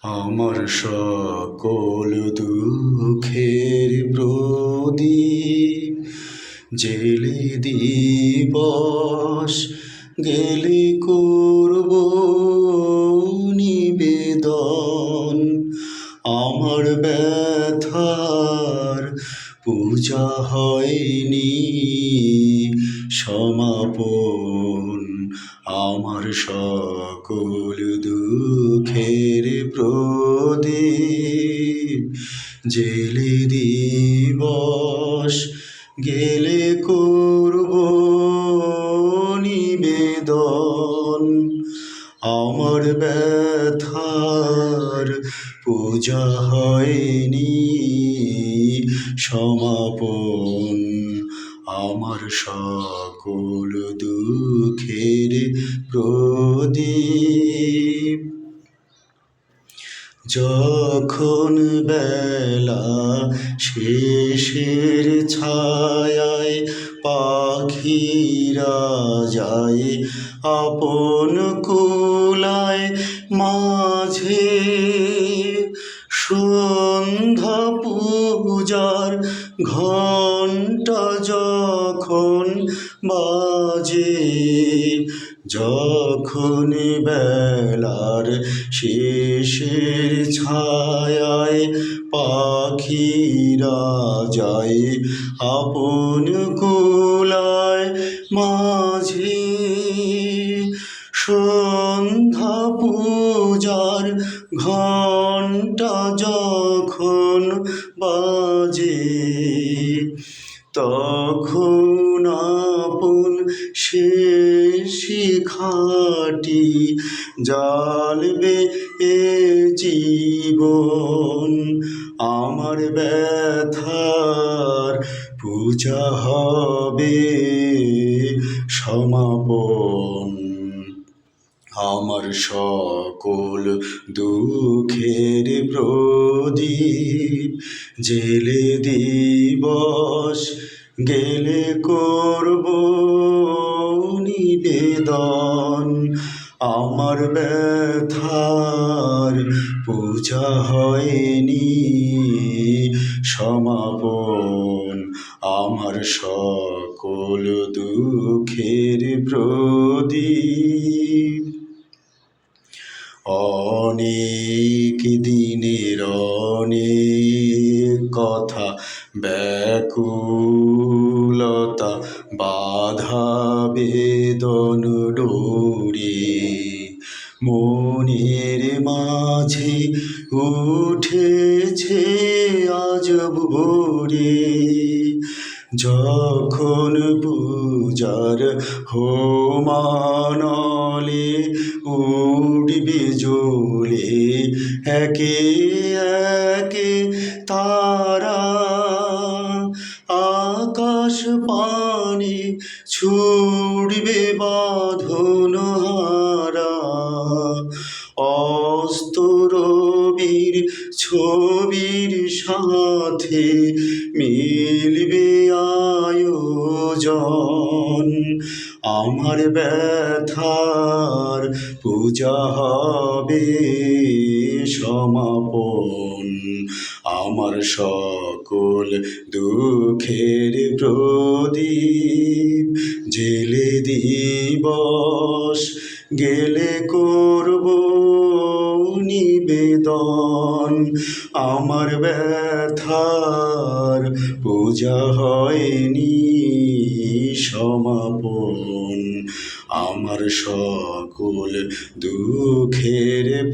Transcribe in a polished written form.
আমার সকল দুঃখের প্রদীপ জেলে দিবস গেলে করব নিবেদন। আমার ব্যথার পূজা হয়নি সমাপন। আমার সকল দুঃখের প্রদীপ জেলে দিবস গেলে করব নিবেদন। আমার ব্যথার পূজা হয়নি সমাপন। আমার সকল দুঃখের প্রদীপ। যখন বেলা শেষের ছায়ায় পাখিরা যায় আপন কুলায় মাঝে, সন্ধ্যা পূজার ঘণ্টা যখন বাজে, যখন বেলার শেষের ছায়ায় পাখিরা যায় আপন কুলায় মাঝে, সন্ধ্যা পূজার ঘণ্টা যখন বাজে, তখন আপন শেষ শিখাটি জ্বালবে এ জীবন। আমার ব্যথার পূজা হবে সমাপন। আমার সকল দুঃখের প্রদীপ জেলে দিবস গেলে করব নিবেদন। আমার ব্যথার পূজা হয়নি সমাপন। আমার সকল দুঃখের প্রদীপ। অনেক দিনের অনেক কথা, ব্যাকুলতা বাধা বেদন ডোরে মনের মাঝে উঠেছে আজ ভোরে। যখন পূজার হোমানলে উঠবে জ্বলে একে একে তারা, আকাশ পানে ছুড়বে বাঁধন হারা, অস্ত রবির ছবির সাথে মিলবে আয়োজন। আমার ব্যথার পূজা হবে সমাপন। আমার সকল দুঃখের প্রদীপ জেলে দিবস গেলে করব নিবেদন। আমার ব্যথার পূজা হয়নি সমাপন। আমার সকল দুঃখের